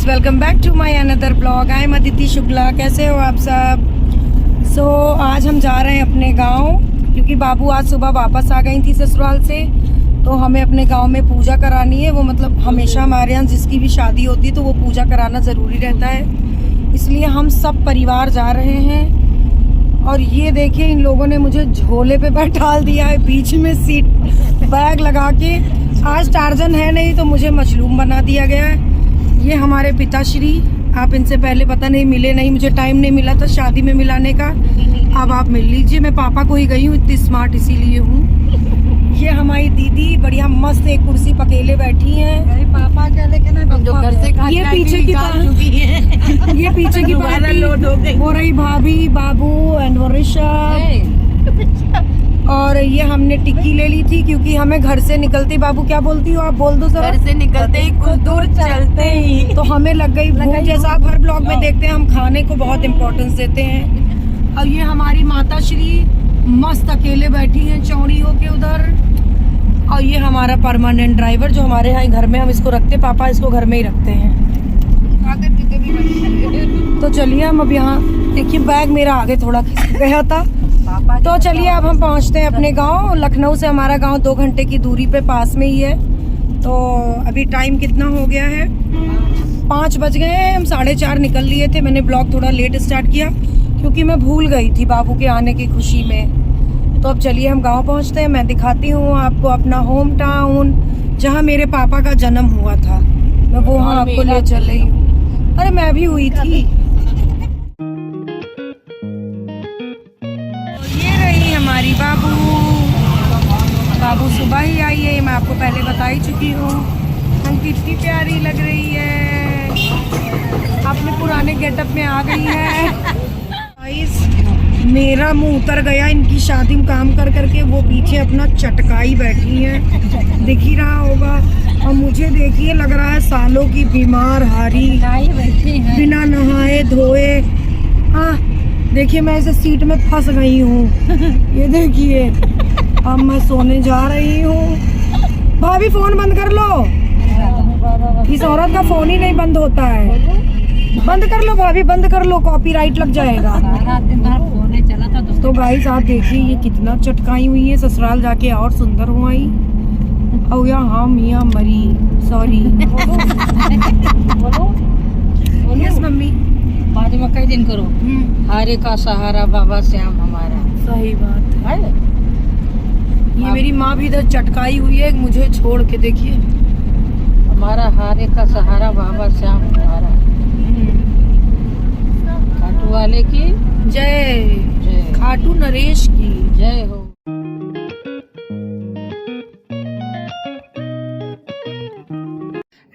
Guys, welcome back to my another blog. I am Aditi Shukla. कैसे हो आप सब? आज हम जा रहे हैं अपने गांव, क्योंकि बाबू आज सुबह वापस आ गई थी ससुराल से, तो हमें अपने गांव में पूजा करानी है। वो मतलब हमेशा हमारे यहाँ जिसकी भी शादी होती है तो वो पूजा कराना ज़रूरी रहता है, इसलिए हम सब परिवार जा रहे हैं। और ये देखिए, इन लोगों ने मुझे झोले पे बैठा दिया है, बीच में सीट बैग लगा के। आज टार्जन है नहीं तो मुझे मशरूम बना दिया गया है। ये हमारे पिताश्री, आप इनसे पहले पता नहीं मिले नहीं, मुझे टाइम नहीं मिला था शादी में मिलाने का। अब आप मिल लीजिए। मैं पापा को ही गई हूँ, इतनी स्मार्ट इसीलिए हूँ। ये हमारी दीदी बढ़िया मस्त एक कुर्सी पकेले बैठी हैं। पापा क्या लेकिन जो घर से ये पीछे की ये पीछे की पार्टी हो रही, भाभी, बाबू एंड वो ऋषभ। और ये हमने टिक्की ले ली थी, क्योंकि हमें घर से निकलते, बाबू क्या बोलती हो आप, बोल दो सर। घर से निकलते ही कुछ दूर चलते ही तो हमें लग गई भूख। जैसा आप हर ब्लॉग में देखते हैं, हम खाने को बहुत इम्पोर्टेंस देते हैं। और ये हमारी माता श्री मस्त अकेले बैठी हैं चौड़ी होके उधर। और ये हमारा परमानेंट ड्राइवर जो हमारे यहाँ घर में हम इसको रखते, पापा इसको घर में ही रखते हैं। तो चलिए हम अब यहाँ, देखिए बैग मेरा आगे थोड़ा खिसक गया था। तो चलिए अब हम पहुँचते हैं अपने गांव। लखनऊ से हमारा गांव 2 घंटे की दूरी पे पास में ही है। तो अभी टाइम कितना हो गया है, 5 बज गए हैं। हम 4:30 निकल लिए थे। मैंने ब्लॉग थोड़ा लेट स्टार्ट किया क्योंकि मैं भूल गई थी बाबू के आने की खुशी में। तो अब चलिए हम गांव पहुंचते हैं। मैं दिखाती हूँ आपको अपना होम टाउन, जहाँ मेरे पापा का जन्म हुआ था। मैं वो वहाँ आपको ले चल रही हूँ। अरे मैं भी हुई थी। ये रही हमारी बाबू सुबह ही आई है, मैं आपको पहले बता ही चुकी हूँ। हम कितनी प्यारी लग रही है, अपने पुराने गेटअप में आ गई है। मेरा मुंह उतर गया इनकी शादी में काम कर करके। वो पीछे अपना चटकाई बैठी है, दिख ही रहा होगा। और मुझे देखिए लग रहा है सालों की बीमार हारी, बिना नहाए धोए। देखिए मैं इसे सीट में फंस गई हूँ। ये देखिए अब मैं सोने जा रही हूँ। भाभी फोन बंद कर लो, इस औरत का फोन ही नहीं बंद होता है। बंद कर लो भाभी, बंद कर लो, कॉपीराइट लग जाएगा। तो गाइस आप देखिए ये कितना चटकाई हुई है, ससुराल जाके और सुंदर हुआ ही। और यहाँ मियाँ मरी, सॉरी। यस मम्मी, बाद में कई दिन करो। हारे का सहारा बाबा श्याम हमारा। सही बात है। ये मेरी माँ भी इधर चटकाई हुई है मुझे छोड़ के। देखिए हमारा हारे का सहारा बाबा श्याम हमारा। खाटू वाले की जय, खाटू नरेश की जय हो।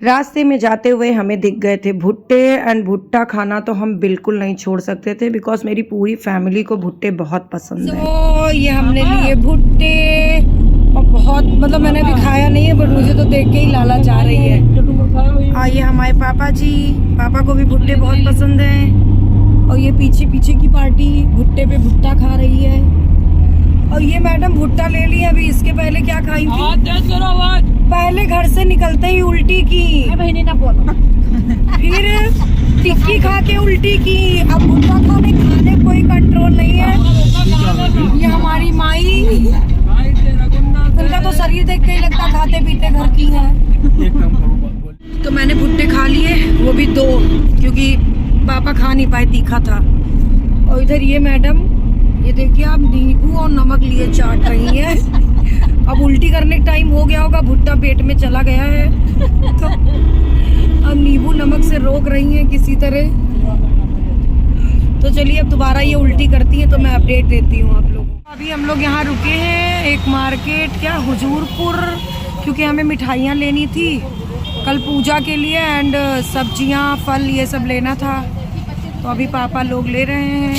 रास्ते में जाते हुए हमें दिख गए थे भुट्टे, एंड भुट्टा खाना तो हम बिल्कुल नहीं छोड़ सकते थे, बिकॉज मेरी पूरी फैमिली को भुट्टे बहुत पसंद है। तो ये हमने लिए भुट्टे, और बहुत मतलब मैंने भी खाया नहीं है, बट मुझे तो देख के ही लालच आ रही है। आइए हमारे पापा जी, पापा को भी भुट्टे बहुत पसंद हैं। और ये पीछे पीछे की पार्टी भुट्टे पे भुट्टा खा रही है। और ये मैडम भुट्टा ले ली, अभी इसके पहले क्या खाई थी? पहले घर से निकलते ही उल्टी की, फिर टिक्की खा के उल्टी की, अब भुट्टा खाने कोई कंट्रोल नहीं है। ये हमारी माई, उनका तो शरीर देख के ही लगता खाते पीते घर की है। तो मैंने भुट्टे खा लिए, वो भी 2, क्योंकि पापा खा नहीं पाए, तीखा था। और इधर ये मैडम, ये देखिए आप नींबू और नमक लिए चाट रही है। अब उल्टी करने का टाइम हो गया होगा, भुट्टा पेट में चला गया है तो अब नींबू नमक से रोक रही हैं किसी तरह। तो चलिए अब दोबारा ये उल्टी करती है तो मैं अपडेट देती हूँ आप लोगों को। अभी हम लोग यहाँ रुके हैं एक मार्केट, क्या हुजूरपुर, क्योंकि हमें मिठाइयाँ लेनी थी कल पूजा के लिए, एंड सब्जियाँ फल ये सब लेना था। तो अभी पापा लोग ले रहे हैं।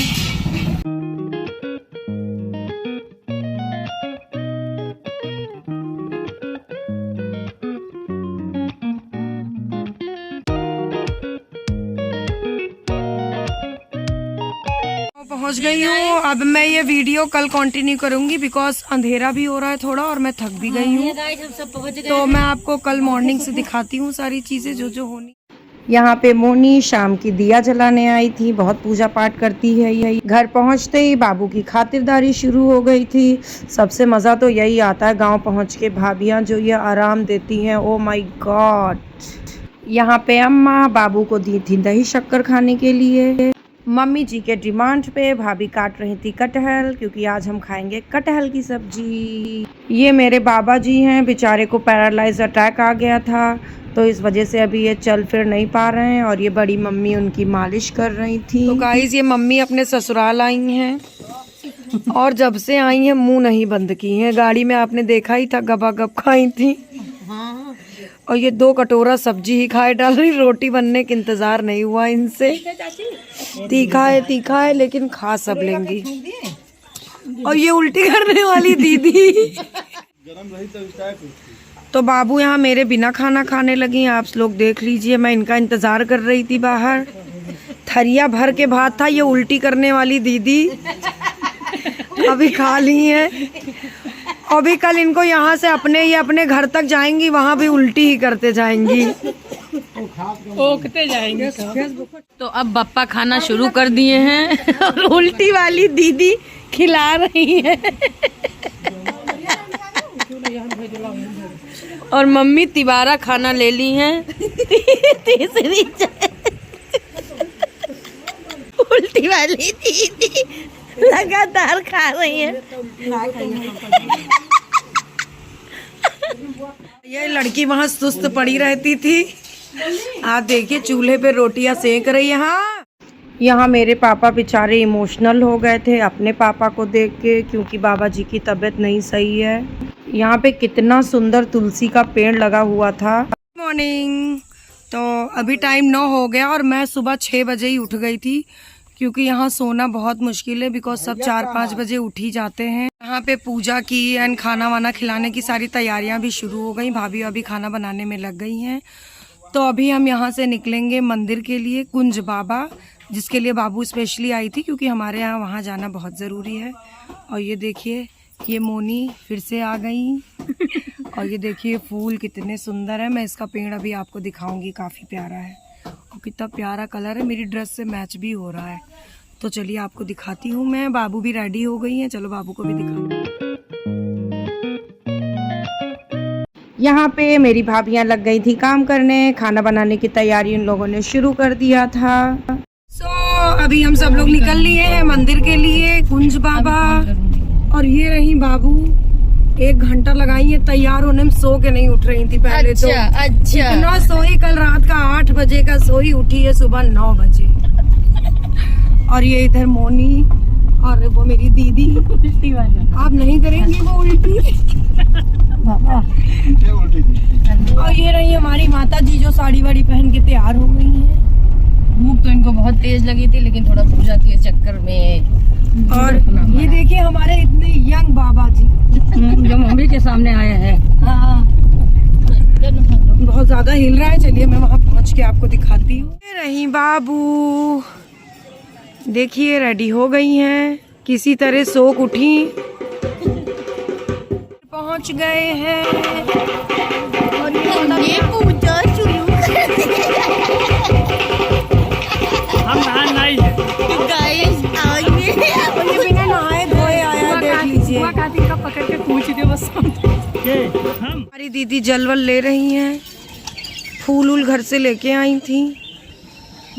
पहुंच गई हूँ। अब मैं ये वीडियो कल कंटिन्यू करूंगी, बिकॉज अंधेरा भी हो रहा है थोड़ा और मैं थक भी गई हूँ। तो मैं आपको कल मॉर्निंग से दिखाती हूँ सारी चीजें जो जो होनी। यहाँ पे मोनी शाम की दिया जलाने आई थी, बहुत पूजा पाठ करती है यही। घर पहुँचते ही बाबू की खातिरदारी शुरू हो गई थी। सबसे मज़ा तो यही आता है गांव पहुँच के, भाभियाँ जो ये आराम देती हैं, ओ माय गॉड। यहाँ पे अम्मा बाबू को दी थी दही शक्कर खाने के लिए। मम्मी जी के डिमांड पे भाभी काट रही थी कटहल, क्योंकि आज हम खाएंगे कटहल की सब्जी। ये मेरे बाबा जी हैं, बेचारे को पैरालाइज अटैक आ गया था, तो इस वजह से अभी ये चल फिर नहीं पा रहे हैं। और ये बड़ी मम्मी उनकी मालिश कर रही थी। तो गाइस ये मम्मी अपने ससुराल आई हैं और जब से आई हैं मुंह नहीं बंद की हैं। गाड़ी में आपने देखा ही था, गपागप खाई थी। और ये 2 कटोरा सब्जी ही खाए डाल रही, रोटी बनने का इंतजार नहीं हुआ इनसे। तीखा है लेकिन खा सब लेंगी। और ये उल्टी करने वाली दीदी। तो बाबू यहाँ मेरे बिना खाना खाने लगी, आप लोग देख लीजिए। मैं इनका इंतजार कर रही थी बाहर। थरिया भर के भात था, ये उल्टी करने वाली दीदी अभी खा ली है। अभी कल इनको यहाँ से अपने घर तक जाएंगी, वहाँ भी उल्टी ही करते जाएंगी, ओकते जाएंगे। तो अब बप्पा खाना शुरू कर दिए हैं और उल्टी वाली दीदी खिला रही है। और मम्मी तिबारा खाना ले ली हैं। तीसरी उल्टी वाली दीदी लगातार खा रही है। ये लड़की वहाँ सुस्त पड़ी रहती थी, आप देखिए चूल्हे पे रोटियां सेक रही है। हाँ, यहाँ मेरे पापा बेचारे इमोशनल हो गए थे अपने पापा को देख के, क्योंकि बाबा जी की तबीयत नहीं सही है। यहाँ पे कितना सुंदर तुलसी का पेड़ लगा हुआ था। मॉर्निंग, तो अभी टाइम 9 हो गया और मैं सुबह 6 बजे ही उठ गई थी, क्योंकि यहाँ सोना बहुत मुश्किल है, बिकॉज सब 4-5 बजे उठ ही जाते हैं। यहाँ पे पूजा की एंड खाना वाना खिलाने की सारी तैयारियां भी शुरू हो गई। भाभी अभी खाना बनाने में लग गई हैं। तो अभी हम यहाँ से निकलेंगे मंदिर के लिए, कुंज बाबा, जिसके लिए बाबू स्पेशली आई थी, क्योंकि हमारे यहाँ वहाँ जाना बहुत ज़रूरी है। और ये देखिए, ये मोनी फिर से आ गई। और ये देखिए फूल कितने सुंदर है। मैं इसका पेड़ अभी आपको दिखाऊंगी, काफ़ी प्यारा है और कितना प्यारा कलर है, मेरी ड्रेस से मैच भी हो रहा है। तो चलिए आपको दिखाती हूँ मैं। बाबू भी रेडी हो गई हैं, चलो बाबू को भी दिखाऊँ। यहाँ पे मेरी भाभियाँ लग गई थी काम करने, खाना बनाने की तैयारी उन लोगों ने शुरू कर दिया था। अभी हम सब लोग निकल लिए हैं मंदिर के लिए, कुंज बाबा। और ये रही बाबू, 1 घंटा लगाई है तैयार होने में, सो के नहीं उठ रही थी पहले। अच्छा। इतना सोई, कल रात का 8 बजे का सोई, उठी है सुबह 9 बजे। और ये इधर मोनी और वो मेरी दीदी। उल्टी वाला आप नहीं करेंगी वो उल्टी। और ये रही हमारी माता जी, जो साड़ी वाड़ी पहन के तैयार हो गई हैं। भूख तो इनको बहुत तेज लगी थी, लेकिन थोड़ा पूजा के चक्कर में। और ये देखिए हमारे इतने यंग बाबा जी जो मम्मी के सामने आए हैं। हाँ, बहुत ज्यादा हिल रहा है। चलिए मैं वहाँ पहुँच के आपको दिखाती हूँ। रही बाबू, देखिए रेडी हो गई हैं, किसी तरह सोक उठी, पहुँच गए हैं। और ये पूजा शुरू कर दी। हम नहाए गाइस, आइए। और ये बिना नहाए धोए आया, देख लीजिए। का पकड़ के पूछ दियो बस। हमारी दीदी जलवल ले रही हैं, फूल उल घर से लेके आई थी।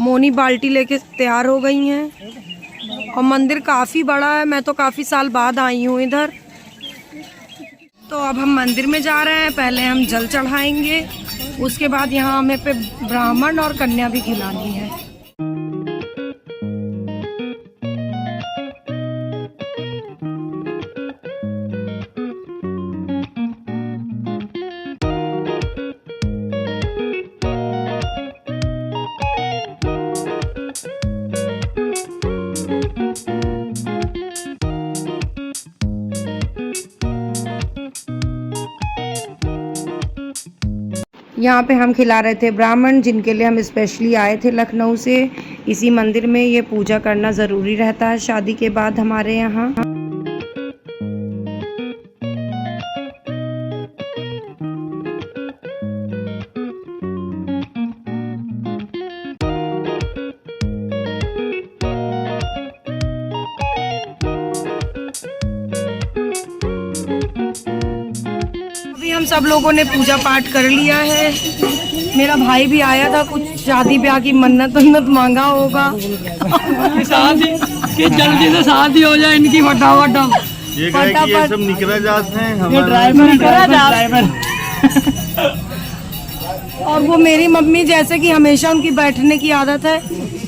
मोनी बाल्टी लेके तैयार हो गई हैं। और मंदिर काफ़ी बड़ा है, मैं तो काफ़ी साल बाद आई हूँ इधर। तो अब हम मंदिर में जा रहे हैं, पहले हम जल चढ़ाएंगे, उसके बाद यहाँ हमें पे ब्राह्मण और कन्या भी खिलानी है। यहाँ पे हम खिला रहे थे ब्राह्मण, जिनके लिए हम स्पेशली आए थे लखनऊ से। इसी मंदिर में ये पूजा करना ज़रूरी रहता है शादी के बाद हमारे यहाँ। हम सब लोगों ने पूजा पाठ कर लिया है। मेरा भाई भी आया था, कुछ शादी ब्याह की मन्नत उन्नत मांगा होगा। शादी कि जल्दी से शादी हो जाए इनकी फटाफट। ये सब निकला जाते हैं ड्राइवर और वो मेरी मम्मी जैसे कि हमेशा उनकी बैठने की आदत है,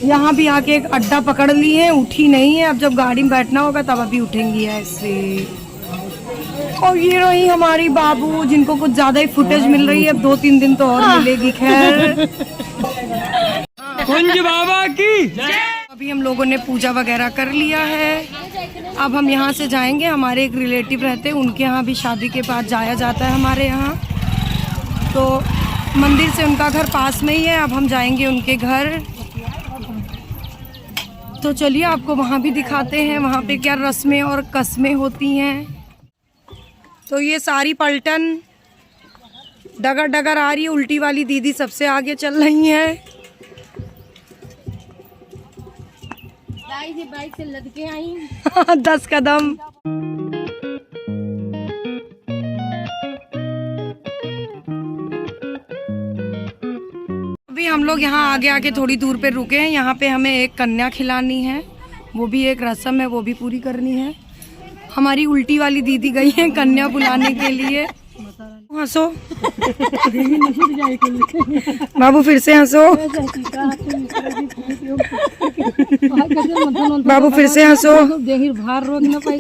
यहाँ भी आके एक अड्डा पकड़ ली है, उठी नहीं है। अब जब गाड़ी में बैठना होगा तब अभी उठेंगी ऐसे। और ये रही हमारी बाबू, जिनको कुछ ज्यादा ही फुटेज मिल रही है, अब 2-3 दिन तो और मिलेगी। खैर कुंज बाबा की अभी हम लोगों ने पूजा वगैरह कर लिया है। अब हम यहाँ से जाएंगे, हमारे एक रिलेटिव रहते हैं, उनके यहाँ भी शादी के बाद जाया जाता है हमारे यहाँ। तो मंदिर से उनका घर पास में ही है, अब हम जाएंगे उनके घर। तो चलिए आपको वहाँ भी दिखाते हैं वहाँ पे क्या रस्में और कस्में होती हैं। तो ये सारी पलटन डगर डगर आ रही है, उल्टी वाली दीदी सबसे आगे चल रही हैं। बाइक से लद के आई 10 कदम। अभी हम लोग यहाँ आगे आके थोड़ी दूर पे रुके हैं। यहाँ पे हमें एक कन्या खिलानी है, वो भी एक रस्म है, वो भी पूरी करनी है। हमारी उल्टी वाली दीदी गई है कन्या बुलाने के लिए। हंसो बाबू, फिर से हंसो बाबू, फिर से हंसो। भार रोक ना पाई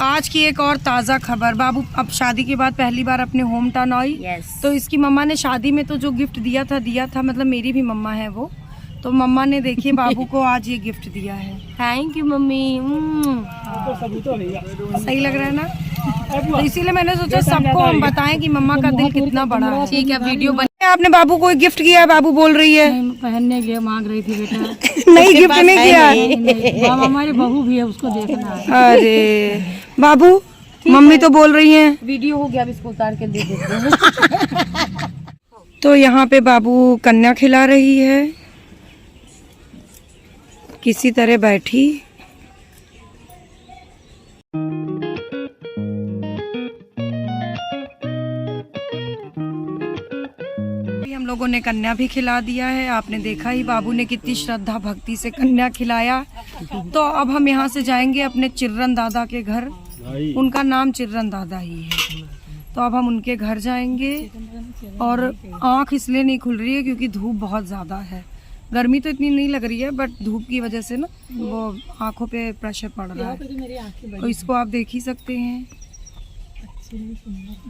आज की एक और ताज़ा खबर। बाबू अब शादी के बाद पहली बार अपने होम टाउन आई। तो इसकी मम्मा ने शादी में तो जो गिफ्ट दिया था, मतलब मेरी भी मम्मा है वो, तो मम्मा ने देखिए बाबू को आज ये गिफ्ट दिया है। Thank you mummy. सही लग रहा है ना? तो इसीलिए मैंने सोचा सबको हम बताएं कि मम्मा का दिल कितना बड़ा है। ठीक है, वीडियो बन। आपने बाबू को एक गिफ्ट किया है, बाबू बोल रही है। पहनने के लिए मांग रही थी बेटा। नहीं, गिफ्ट नहीं किया है। हमारी बहू भी है, उसको देखना है। अरे बाबू, मम्मी तो बोल रही हैं। वीडियो हो गया, अब इसको उतार के दे देते हैं। तो यहाँ पे बाबू कन्या खिला रही है, किसी तरह बैठी। हम लोगों ने कन्या भी खिला दिया है। आपने देखा ही बाबू ने कितनी श्रद्धा भक्ति से कन्या खिलाया। तो अब हम यहाँ से जाएंगे अपने चिर्रन दादा के घर। उनका नाम चिर्रन दादा ही है। तो अब हम उनके घर जाएंगे। और आँख इसलिए नहीं खुल रही है क्योंकि धूप बहुत ज़्यादा है। गर्मी तो इतनी नहीं लग रही है, बट धूप की वजह से ना वो आँखों पे प्रेशर पड़ रहा है। तो इसको आप देख ही सकते हैं।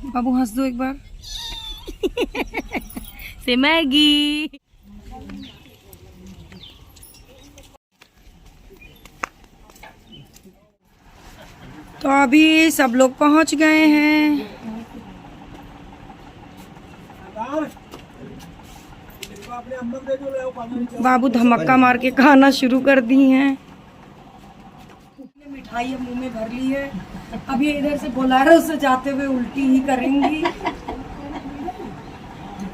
बाबू हंस दो एक बार। से मैगी। तो अभी सब लोग पहुंच गए हैं। बाबू धमक्का मार के खाना शुरू कर दी हैं। मिठाई मुंह में भर ली है। अब ये इधर से बोलेरो से जाते हुए उल्टी ही करेंगी।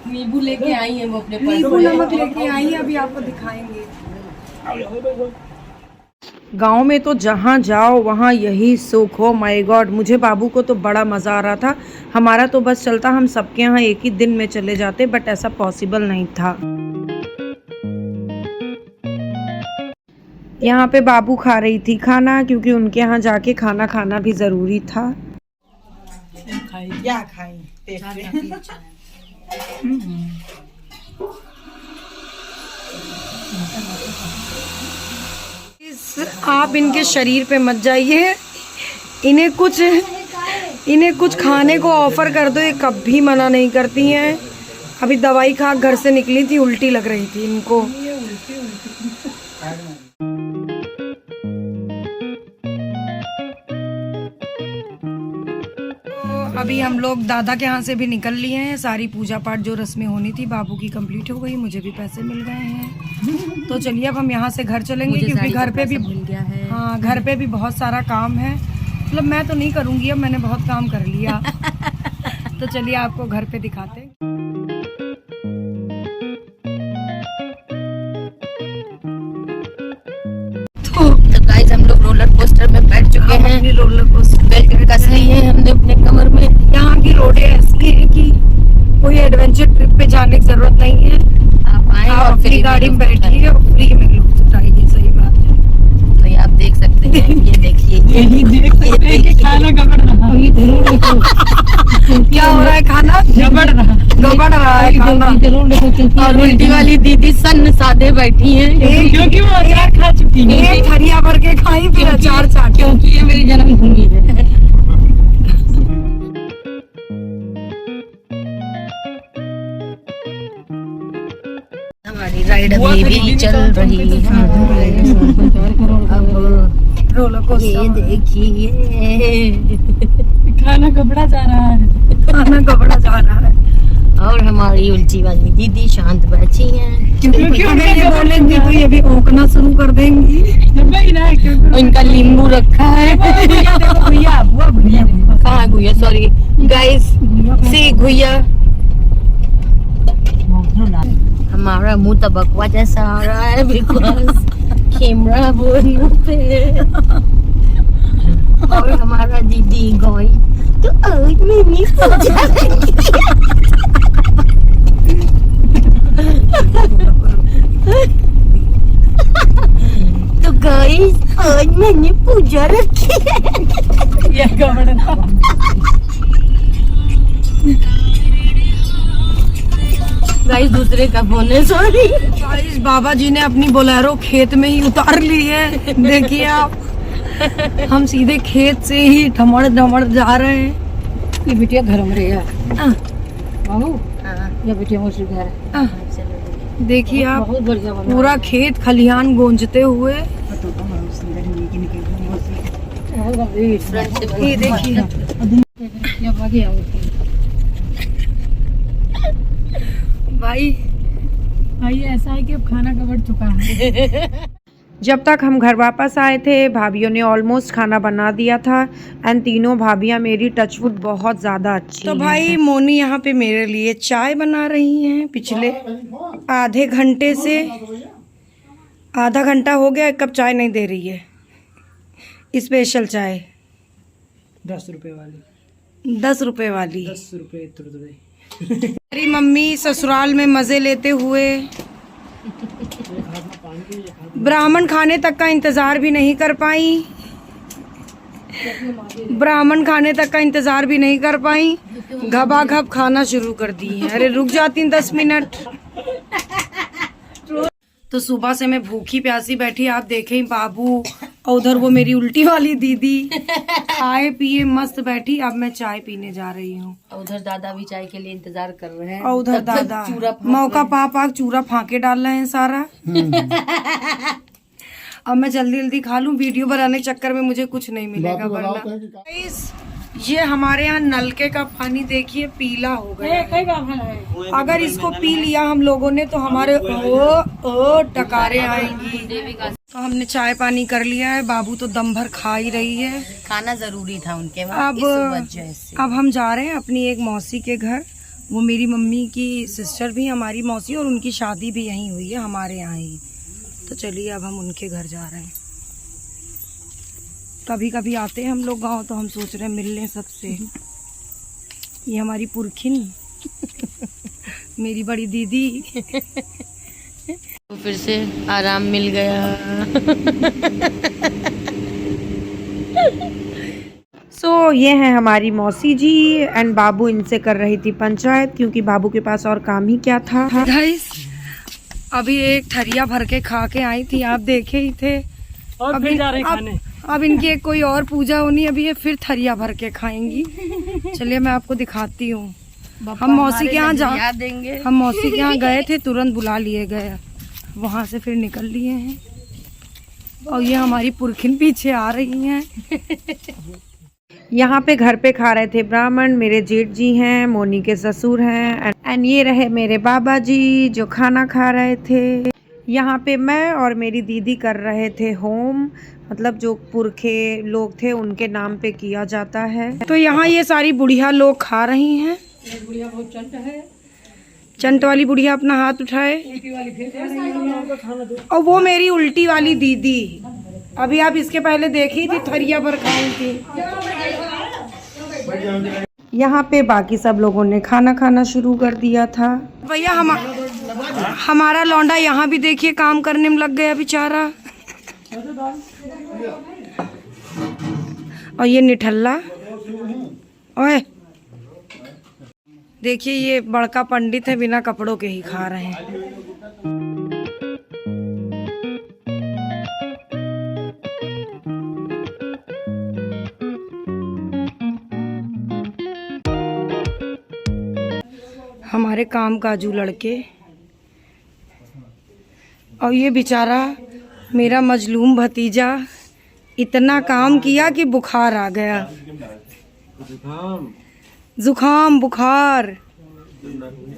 नींबू लेके आई है वो अपने नींबू नमक लेके आई है, अभी आपको दिखाएंगे। गांव में तो जहाँ जाओ वहाँ यही सुख हो। माय गॉड, मुझे बाबू को तो बड़ा मज़ा आ रहा था। हमारा तो बस चलता हम सबके यहाँ एक ही दिन में चले जाते, बट ऐसा पॉसिबल नहीं था। यहाँ पे बाबू खा रही थी खाना, क्योंकि उनके यहाँ जाके खाना खाना भी ज़रूरी था। क्या खाई? आप इनके शरीर पे मत जाइए। इन्हें कुछ खाने को ऑफर कर दो, ये कभी मना नहीं करती हैं। अभी दवाई खा घर से निकली थी, उल्टी लग रही थी इनको। अभी हम लोग दादा के यहाँ से भी निकल लिए हैं। सारी पूजा पाठ जो रस्में होनी थी बाबू की कंप्लीट हो गई, मुझे भी पैसे मिल गए हैं। तो चलिए अब हम यहाँ से घर चलेंगे, क्योंकि घर पे भी मिल गया है। हाँ, घर पे भी बहुत सारा काम है। मतलब मैं तो नहीं करूँगी, अब मैंने बहुत काम कर लिया। तो चलिए आपको घर पे दिखाते हैं। तो गाइस हम लोग रोलर कोस्टर में बैठ चुके हैं। रोलर कोस्टर बेल्ट कस ली है हमने अपने कमर में। यहाँ की रोडें ऐसी है कि कोई एडवेंचर ट्रिप पे जाने की जरूरत नहीं है। आप आए आप और अपनी फ्री गाड़ी में बैठिए और फ्री में लुत्फ उठाइए। सही बात है। तो ये आप देख सकते हैं, ये देखिए यही देख सकते हैं कि खाना गबड़ रहा क्या हो रहा है? खाना गबड़ रहा गबड़ रहा है खाना। और उल्टी वाली दीदी सन्न सादे बैठी हैं क्योंकि वो अचार खा चुकी है। एक थरिया भर के खाई फिर अचार चाट। क्योंकि ये मेरी जन्मभूमि है। हमारी राइड अभी भी चल रही है। अब रोलर ये कोस्टर देखिए खाना गबड़ा जा रहा है। खाना गबड़ा जा रहा है। और हमारी उल्टी वाली दीदी शांत बैठी हैं। क्योंकि हमें ये बोलेंगी तो ये भी औंकना शुरू कर देंगी। नहीं ना, क्योंकि इनका नींबू रखा है। भैया बुआ भैया कहाँ है गुइया? सॉरी गाइस, सी गुइया। हमारा मुंह तो बकवा जैसा आ रहा है बिकॉज कैमरा बोल पे। और हमारा दीदी गोई तो आज मैंने सोचा तो गाइस आज मैंने पूजा रखी है। ये गबड़ रहा। गाइस दूसरे का फोन है, सॉरी। गाइस बाबा जी ने अपनी बोलेरो खेत में ही उतार ली है। देखिए आप, हम सीधे खेत से ही ढमड़ ढमड़ जा रहे हैं। ये बिटिया घर में रहा बाबू। ये बिटिया मुझे घर है। देखिए आप, बहुत बढ़िया बना। पूरा खेत खलिहान गूंजते हुए। ये देखिए ये भागे आओ भाई, भाई ऐसा है कि अब खाना गबड़ चुका है। जब तक हम घर वापस आए थे भाभीियों ने ऑलमोस्ट खाना बना दिया था एंड तीनों भाभियां मेरी टचवुड बहुत ज़्यादा अच्छी तो भाई मोनी यहाँ पे मेरे लिए चाय बना रही हैं। पिछले आधे घंटे से, आधा घंटा हो गया, एक कप चाय नहीं दे रही है। स्पेशल चाय 10 रुपए वाली। 10 रुपए वाली। 10 रुपए तुरंत। मेरी मम्मी ससुराल में मज़े लेते हुए ब्राह्मण खाने तक का इंतज़ार भी नहीं कर पाई। ब्राह्मण खाने तक का इंतज़ार भी नहीं कर पाई, घबाघब खाना शुरू कर दी है। अरे रुक जाती 10 मिनट। तो सुबह से मैं भूखी प्यासी बैठी, आप देखें बाबू और उधर वो मेरी उल्टी वाली दीदी खाए पिए मस्त बैठी। अब मैं चाय पीने जा रही हूँ। उधर दादा भी चाय के लिए इंतजार कर रहे हैं। और उधर दादा मौका पा चूरा फाके डाल रहे हैं सारा। अब मैं जल्दी जल्दी खा लूं, वीडियो बनाने के चक्कर में मुझे कुछ नहीं मिलेगा वरना। Guys, ये हमारे यहाँ नलके का पानी देखिए पीला हो गया। अगर इसको पी लिया हम लोगों ने तो हमारे ओ टकारे आएंगी। तो हमने चाय पानी कर लिया है, बाबू तो दम भर खा ही रही है। खाना जरूरी था उनके अब वहाँ, इस वजह से। अब हम जा रहे हैं अपनी एक मौसी के घर। वो मेरी मम्मी की सिस्टर भी हमारी मौसी, और उनकी शादी भी यहीं हुई है हमारे यहाँ ही। तो चलिए अब हम उनके घर जा रहे हैं। कभी कभी आते हैं हम लोग गांव, तो हम सोच रहे हैं मिल लें सबसे। ये हमारी पुरखिन मेरी बड़ी दीदी। तो फिर से आराम मिल गया। सो ये है हमारी मौसी जी एंड बाबू इनसे कर रही थी पंचायत, क्योंकि बाबू के पास और काम ही क्या था। अभी एक थरिया भर के खा के आई थी, आप देखे ही थे। और फिर जा रहे खाने। अब इनकी एक कोई और पूजा होनी, अभी ये फिर थरिया भर के खाएंगी। चलिए मैं आपको दिखाती हूँ। हम मौसी के यहाँ देंगे। हम मौसी के यहाँ गए थे, तुरंत बुला लिए गए, वहाँ से फिर निकल लिए हैं। और ये हमारी पुरखिन पीछे आ रही हैं। यहाँ पे घर पे खा रहे थे ब्राह्मण, मेरे जेठ जी हैं, मोनी के ससुर हैं एंड ये रहे मेरे बाबा जी जो खाना खा रहे थे। यहाँ पे मैं और मेरी दीदी कर रहे थे होम, मतलब जो पुरखे लोग थे उनके नाम पे किया जाता है। तो यहाँ ये सारी बुढ़िया लोग खा रही हैं। बुढ़िया बहुत चंट है। चंट वाली बुढ़िया अपना हाथ उठाए, और वो मेरी उल्टी वाली दीदी अभी आप इसके पहले देखी थी थरिया पर खाई थी। यहाँ पे बाकी सब लोगों ने खाना खाना शुरू कर दिया था। भैया हमारा लौंडा यहाँ भी देखिए काम करने में लग गया बेचारा। और ये निठल्ला, ओए देखिए ये बड़का पंडित है, बिना कपड़ों के ही खा रहे हैं। हमारे काम काजू लड़के, और ये बेचारा मेरा मजलूम भतीजा इतना काम किया कि बुखार आ गया, जुकाम बुखार।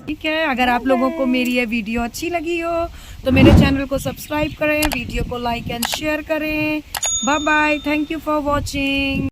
ठीक है, अगर आप लोगों को मेरी ये वीडियो अच्छी लगी हो तो मेरे चैनल को सब्सक्राइब करें, वीडियो को लाइक एंड शेयर करें। Bye bye, thank you for watching.